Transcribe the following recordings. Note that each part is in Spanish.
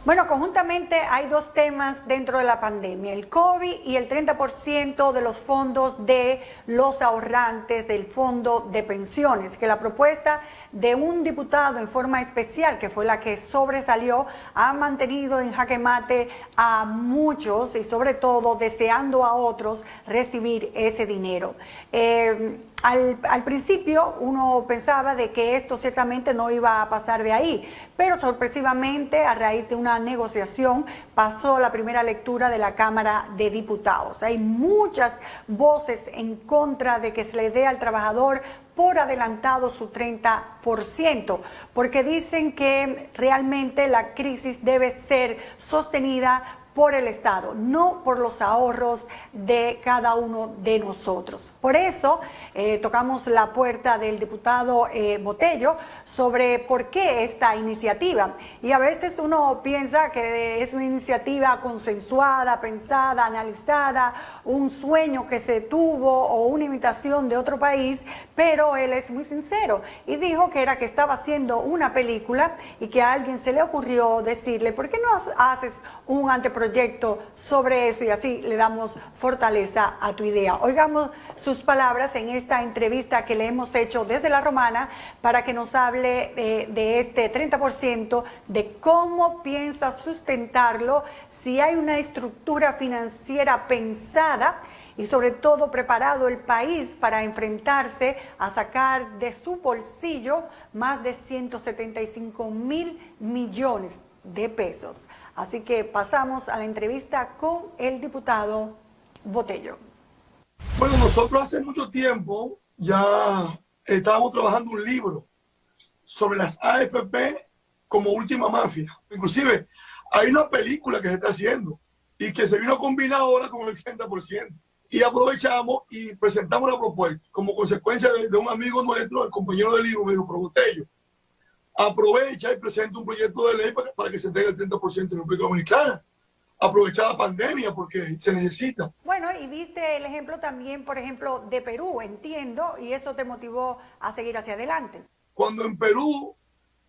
Bueno, conjuntamente hay dos temas dentro de la pandemia, el COVID y el 30% de los fondos de los ahorrantes del fondo de pensiones, que la propuesta de un diputado en forma especial, que fue la que sobresalió, ha mantenido en jaque mate a muchos y sobre todo deseando a otros recibir ese dinero. Al principio uno pensaba de que esto ciertamente no iba a pasar de ahí, pero sorpresivamente a raíz de una negociación pasó la primera lectura de la Cámara de Diputados. Hay muchas voces en contra de que se le dé al trabajador por adelantado su 30%, porque dicen que realmente la crisis debe ser sostenida por el Estado, no por los ahorros de cada uno de nosotros. Por eso tocamos la puerta del diputado Botello sobre por qué esta iniciativa. Y a veces uno piensa que es una iniciativa consensuada, pensada, analizada, un sueño que se tuvo o una imitación de otro país, pero él es muy sincero y dijo que era que estaba haciendo una película y que a alguien se le ocurrió decirle, ¿por qué no haces un anteproyecto sobre eso y así le damos fortaleza a tu idea? Oigamos sus palabras en esta entrevista que le hemos hecho desde La Romana para que nos hable de este 30%, de cómo piensa sustentarlo, si hay una estructura financiera pensada y sobre todo preparado el país para enfrentarse a sacar de su bolsillo más de 175.000 millones de pesos. Así que pasamos a la entrevista con el diputado Botello. Bueno, nosotros hace mucho tiempo ya estábamos trabajando un libro sobre las AFP como última mafia. Inclusive hay una película que se está haciendo y que se vino a combinar ahora con el 30%. Y aprovechamos y presentamos la propuesta como consecuencia de un amigo nuestro, el compañero del libro, me dijo, pero Botello, aprovecha y presenta un proyecto de ley para que se entregue el 30% en República Dominicana. Aprovechar la pandemia porque se necesita. Bueno, y viste el ejemplo también, por ejemplo, de Perú, entiendo, y eso te motivó a seguir hacia adelante. Cuando en Perú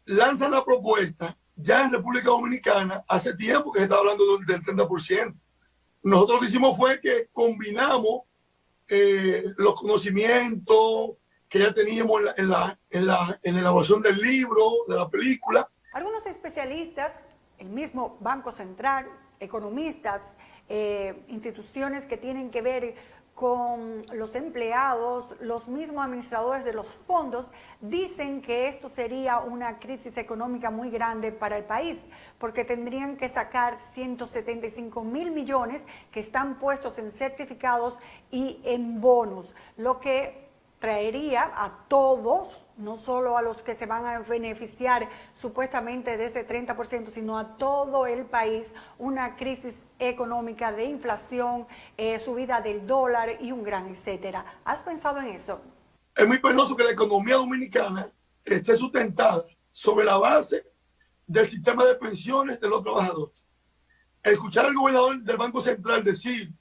lanzan la propuesta, ya en República Dominicana, hace tiempo que se está hablando del 30%. Nosotros lo que hicimos fue que combinamos los conocimientos que ya teníamos en la elaboración del libro, de la película. Algunos especialistas, el mismo Banco Central, economistas, instituciones que tienen que ver con los empleados, los mismos administradores de los fondos, dicen que esto sería una crisis económica muy grande para el país, porque tendrían que sacar 175.000 millones que están puestos en certificados y en bonos, lo que traería a todos, no solo a los que se van a beneficiar supuestamente de ese 30%, sino a todo el país, una crisis económica de inflación, subida del dólar y un gran etcétera. ¿Has pensado en eso? Es muy penoso que la economía dominicana esté sustentada sobre la base del sistema de pensiones de los trabajadores. Escuchar al gobernador del Banco Central decir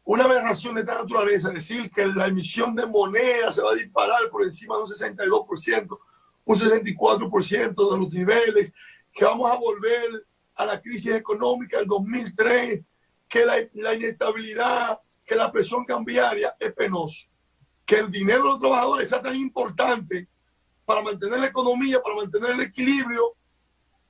una aberración de esta naturaleza, decir que la emisión de moneda se va a disparar por encima de un 62%, un 64% de los niveles, que vamos a volver a la crisis económica del 2003, que la inestabilidad, que la presión cambiaria es penoso, que el dinero de los trabajadores sea tan importante para mantener la economía, para mantener el equilibrio,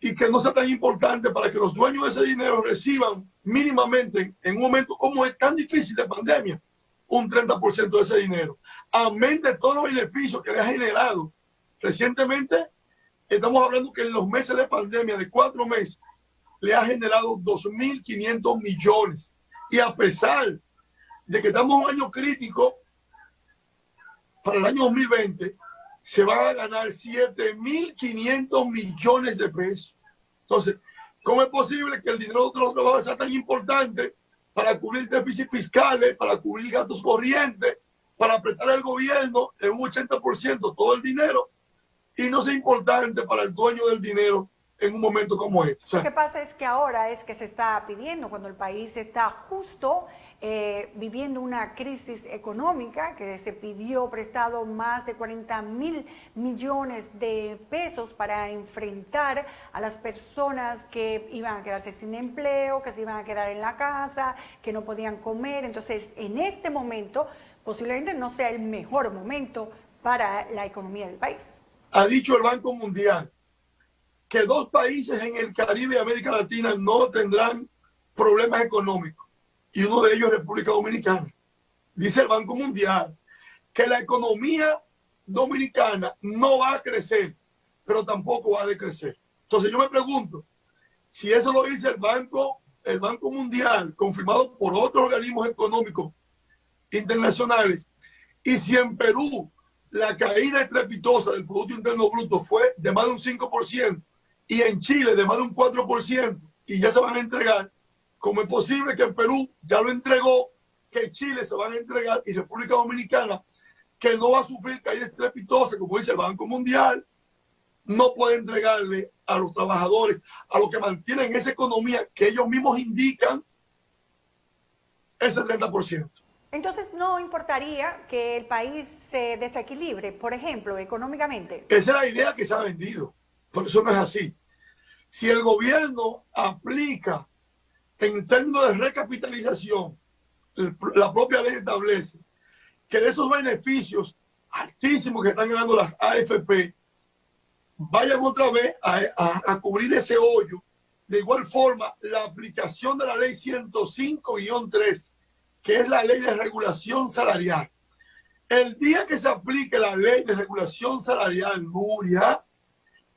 y que no sea tan importante para que los dueños de ese dinero reciban mínimamente en un momento como es tan difícil de pandemia, un 30% de ese dinero. Amén de todos los beneficios que le ha generado. Recientemente, estamos hablando que en los meses de pandemia, de 4 meses, le ha generado 2.500 millones. Y a pesar de que estamos en un año crítico, para el año 2020, se van a ganar 7.500 millones de pesos. Entonces, ¿cómo es posible que el dinero de los trabajadores sea tan importante para cubrir déficits fiscales, para cubrir gastos corrientes, para apretar al gobierno en un 80% todo el dinero, y no sea importante para el dueño del dinero en un momento como este? Lo que pasa es que ahora es que se está pidiendo, cuando el país está justo viviendo una crisis económica que se pidió prestado más de 40.000 millones de pesos para enfrentar a las personas que iban a quedarse sin empleo, que se iban a quedar en la casa, que no podían comer. Entonces, en este momento, posiblemente no sea el mejor momento para la economía del país. Ha dicho el Banco Mundial que 2 países en el Caribe y América Latina no tendrán problemas económicos, y uno de ellos es República Dominicana. Dice el Banco Mundial que la economía dominicana no va a crecer, pero tampoco va a decrecer. Entonces yo me pregunto, si eso lo dice el Banco Mundial, confirmado por otros organismos económicos internacionales, y si en Perú la caída estrepitosa del Producto Interno Bruto fue de más de un 5%, y en Chile de más de un 4%, y ya se van a entregar, ¿cómo es posible que en Perú ya lo entregó, que Chile se van a entregar, y República Dominicana, que no va a sufrir caída estrepitosa, como dice el Banco Mundial, no puede entregarle a los trabajadores, a los que mantienen esa economía que ellos mismos indican, ese 30%? Entonces, ¿no importaría que el país se desequilibre, por ejemplo, económicamente? Esa es la idea que se ha vendido, pero eso no es así. Si el gobierno aplica en términos de recapitalización, la propia ley establece que de esos beneficios altísimos que están ganando las AFP, vayan otra vez a cubrir ese hoyo. De igual forma, la aplicación de la ley 105-3, que es la ley de regulación salarial. El día que se aplique la ley de regulación salarial, Nuria,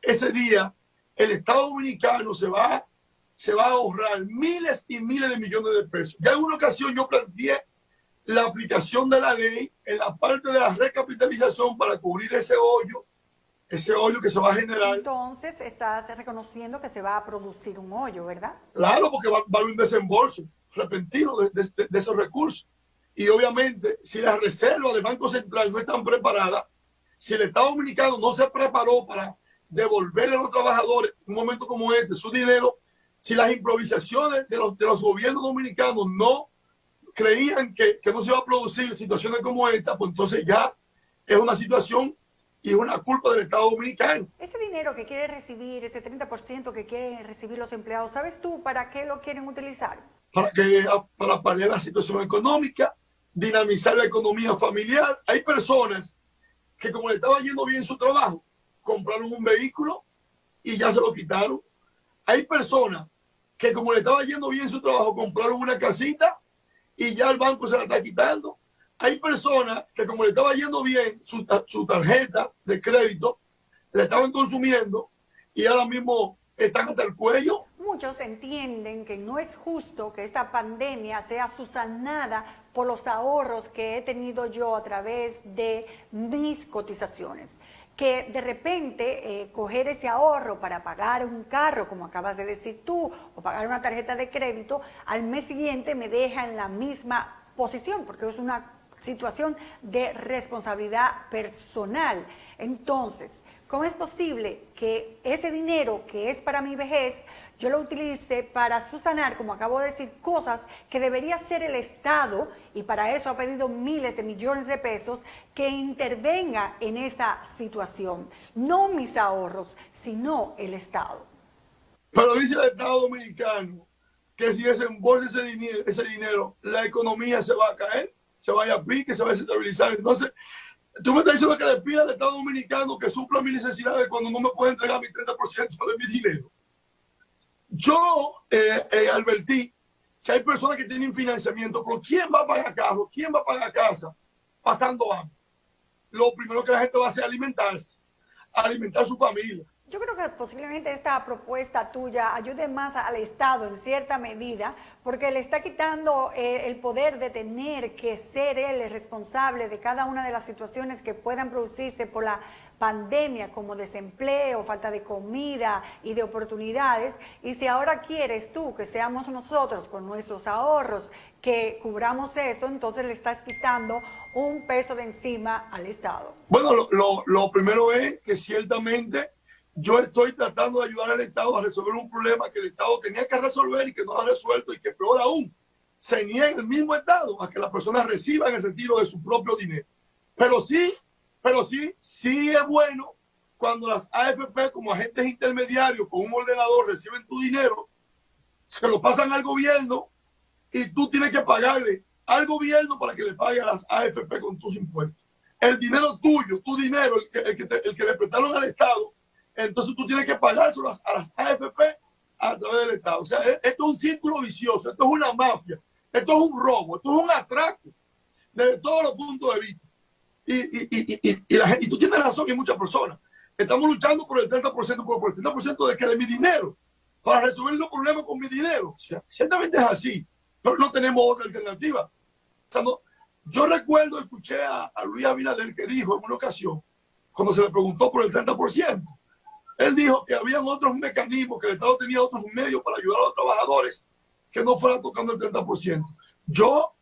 ese día el Estado Dominicano se va a ahorrar miles y miles de millones de pesos. Ya en una ocasión yo planteé la aplicación de la ley en la parte de la recapitalización para cubrir ese hoyo que se va a generar. Entonces, estás reconociendo que se va a producir un hoyo, ¿verdad? Claro, porque va a haber un desembolso repentino de esos recursos. Y obviamente, si las reservas del Banco Central no están preparadas, si el Estado Dominicano no se preparó para devolverle a los trabajadores en un momento como este su dinero, si las improvisaciones de los gobiernos dominicanos no creían que no se iba a producir situaciones como esta, pues entonces ya es una situación y es una culpa del Estado Dominicano. Ese dinero que quiere recibir, ese 30% que quieren recibir los empleados, ¿sabes tú para qué lo quieren utilizar? Para paliar la situación económica, dinamizar la economía familiar. Hay personas que, como le estaba yendo bien su trabajo, compraron un vehículo y ya se lo quitaron. Hay personas que, como le estaba yendo bien su trabajo, compraron una casita y ya el banco se la está quitando. Hay personas que, como le estaba yendo bien su tarjeta de crédito, la estaban consumiendo y ahora mismo están hasta el cuello. Muchos entienden que no es justo que esta pandemia sea subsanada por los ahorros que he tenido yo a través de mis cotizaciones. Que de repente coger ese ahorro para pagar un carro, como acabas de decir tú, o pagar una tarjeta de crédito, al mes siguiente me deja en la misma posición, porque es una situación de responsabilidad personal. Entonces, ¿cómo es posible que ese dinero que es para mi vejez, yo lo utilice para subsanar, como acabo de decir, cosas que debería hacer el Estado, y para eso ha pedido miles de millones de pesos, que intervenga en esa situación? No mis ahorros, sino el Estado. Pero dice el Estado Dominicano que si desembolsa ese dinero, la economía se va a caer, se va a pique, se va a desestabilizar. Entonces, tú me estás diciendo que le pida al Estado Dominicano que supla mis necesidades cuando no me puede entregar mi 30% de mi dinero. Yo advertí que hay personas que tienen financiamiento, pero ¿quién va a pagar carro? ¿Quién va a pagar casa pasando hambre? Lo primero que la gente va a hacer es alimentarse, alimentar a su familia. Yo creo que posiblemente esta propuesta tuya ayude más al Estado en cierta medida, porque le está quitando el poder de tener que ser él el responsable de cada una de las situaciones que puedan producirse por la pandemia, como desempleo, falta de comida y de oportunidades. Y si ahora quieres tú que seamos nosotros con nuestros ahorros que cubramos eso, entonces le estás quitando un peso de encima al Estado. Bueno, lo primero es que ciertamente yo estoy tratando de ayudar al Estado a resolver un problema que el Estado tenía que resolver y que no ha resuelto, y que peor aún, se niega el mismo Estado a que las personas reciban el retiro de su propio dinero. Pero sí es bueno cuando las AFP como agentes intermediarios con un ordenador reciben tu dinero, se lo pasan al gobierno y tú tienes que pagarle al gobierno para que le pague a las AFP con tus impuestos. El dinero tuyo, tu dinero, el que le prestaron al Estado, entonces tú tienes que pagárselo a las AFP a través del Estado. O sea, esto es un círculo vicioso, esto es una mafia, esto es un robo, esto es un atraco desde todos los puntos de vista. Y tú tienes razón y muchas personas. Estamos luchando por el 30%, por el 30% de mi dinero, para resolver los problemas con mi dinero. O sea, ciertamente es así, pero no tenemos otra alternativa. O sea, no, yo recuerdo, escuché a Luis Abinader que dijo en una ocasión, cuando se le preguntó por el 30%, él dijo que habían otros mecanismos, que el Estado tenía otros medios para ayudar a los trabajadores que no fueran tocando el 30%. Yo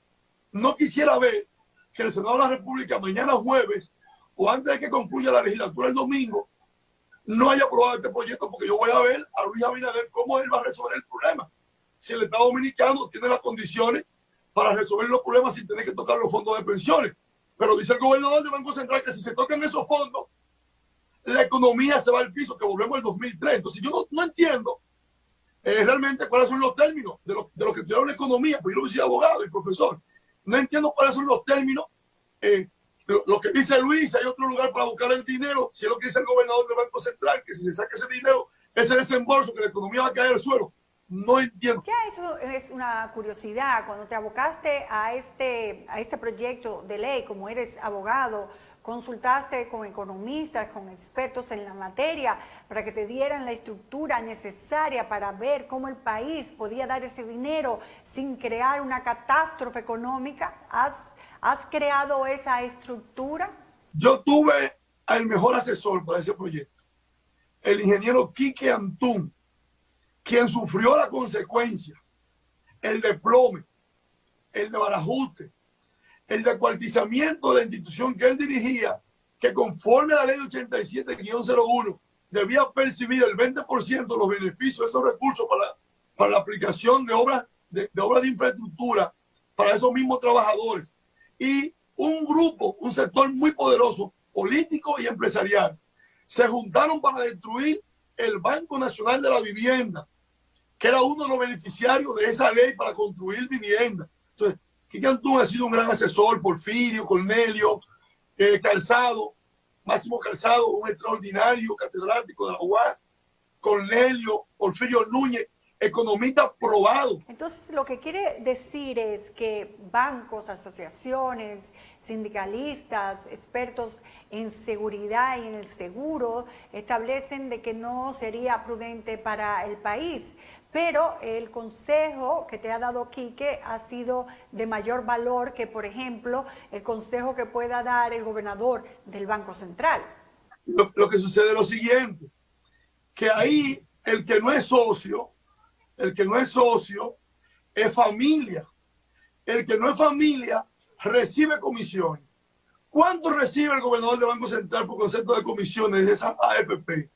no quisiera ver que el Senado de la República mañana jueves o antes de que concluya la legislatura el domingo no haya aprobado este proyecto, porque yo voy a ver a Luis Abinader cómo él va a resolver el problema. Si el Estado Dominicano tiene las condiciones para resolver los problemas sin tener que tocar los fondos de pensiones. Pero dice el gobernador del Banco Central que si se tocan esos fondos, la economía se va al piso, que volvemos al 2003. Entonces yo no entiendo realmente cuáles son los términos de lo que estudiaron la economía, porque yo soy abogado y profesor. No entiendo cuáles son los términos, lo que dice Luis, hay otro lugar para buscar el dinero, si es lo que dice el gobernador del Banco Central, que si se saca ese dinero, ese desembolso, que la economía va a caer al suelo. No entiendo. Ya eso es una curiosidad. Cuando te abocaste a este proyecto de ley, como eres abogado, consultaste con economistas, con expertos en la materia, para que te dieran la estructura necesaria para ver cómo el país podía dar ese dinero sin crear una catástrofe económica. ¿Has creado esa estructura? Yo tuve al mejor asesor para ese proyecto, el ingeniero Quique Antún, quien sufrió la consecuencia, el desplome, el desbarajuste, el descuartizamiento de la institución que él dirigía, que conforme a la ley 87-01 debía percibir el 20% de los beneficios de esos recursos para la aplicación de obras de infraestructura para esos mismos trabajadores. Y un grupo, un sector muy poderoso, político y empresarial, se juntaron para destruir el Banco Nacional de la Vivienda, que era uno de los beneficiarios de esa ley para construir vivienda. Entonces, Quique Antún ha sido un gran asesor, Porfirio, Cornelio, Calzado, Máximo Calzado, un extraordinario catedrático de la UAS, Cornelio, Porfirio Núñez, economista probado. Entonces, lo que quiere decir es que bancos, asociaciones, sindicalistas, expertos en seguridad y en el seguro establecen de que no sería prudente para el país, pero el consejo que te ha dado Quique ha sido de mayor valor que, por ejemplo, el consejo que pueda dar el gobernador del Banco Central. Lo que sucede es lo siguiente, que ahí el que no es socio es familia. El que no es familia recibe comisiones. ¿Cuánto recibe el gobernador del Banco Central por concepto de comisiones de esas AFP?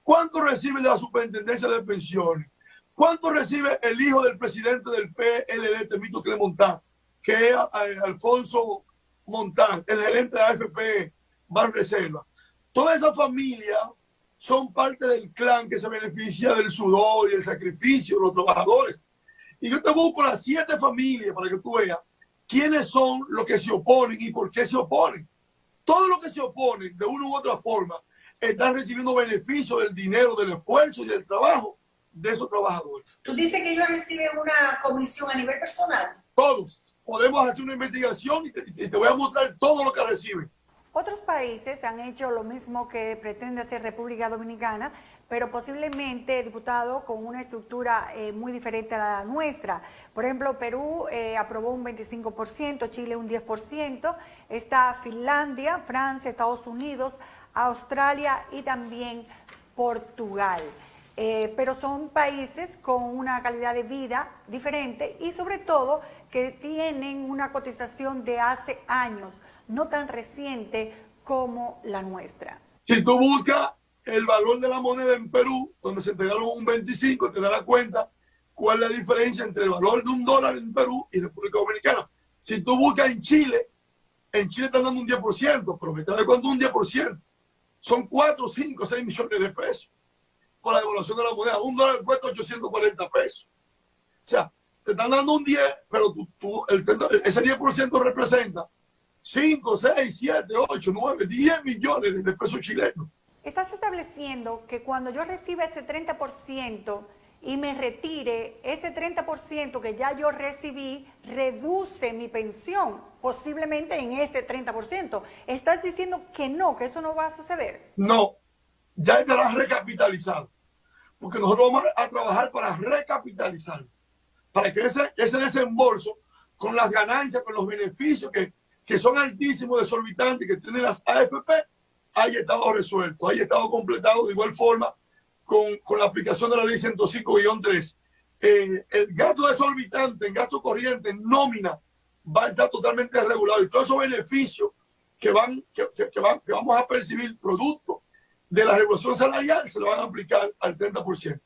¿Cuánto recibe de la Superintendencia de Pensiones? ¿Cuánto recibe el hijo del presidente del PLD, Temito Clemontán, que es Alfonso Montán, el gerente de AFP Banreserva? Toda esa familia son parte del clan que se beneficia del sudor y el sacrificio de los trabajadores. Y yo te busco las 7 familias para que tú veas quiénes son los que se oponen y por qué se oponen. Todos los que se oponen de una u otra forma están recibiendo beneficios del dinero, del esfuerzo y del trabajo de esos trabajadores. Tú dices que ellos reciben una comisión a nivel personal. Todos. Podemos hacer una investigación y te voy a mostrar todo lo que reciben. Otros países han hecho lo mismo que pretende hacer República Dominicana, pero posiblemente, diputado, con una estructura muy diferente a la nuestra. Por ejemplo, Perú aprobó un 25%, Chile un 10%, está Finlandia, Francia, Estados Unidos, Australia y también Portugal. Pero son países con una calidad de vida diferente y sobre todo que tienen una cotización de hace años, no tan reciente como la nuestra. Si tú buscas el valor de la moneda en Perú, donde se entregaron un 25, te darás cuenta cuál es la diferencia entre el valor de $1 en Perú y República Dominicana. Si tú buscas en Chile están dando un 10%, pero me trae cuando un 10%. Son 4, 5, 6 millones de pesos con la devaluación de la moneda. $1 cuesta 840 pesos. O sea, te están dando un 10, pero ese 10% representa 5, 6, 7, 8, 9, 10 millones de pesos chilenos. Estás estableciendo que cuando yo reciba ese 30% y me retire, ese 30% que ya yo recibí reduce mi pensión, posiblemente en ese 30%. ¿Estás diciendo que no, que eso no va a suceder? No, ya estará recapitalizado. Porque nosotros vamos a trabajar para recapitalizar. Para que ese desembolso, con las ganancias, con los beneficios que son altísimos de Solvitante que tienen las AFP, haya estado resuelto, haya estado completado de igual forma con la aplicación de la ley 105-3. El gasto de Solvitante en gasto corriente, en nómina, va a estar totalmente regulado y todos esos beneficios que vamos a percibir producto de la regulación salarial se lo van a aplicar al 30%.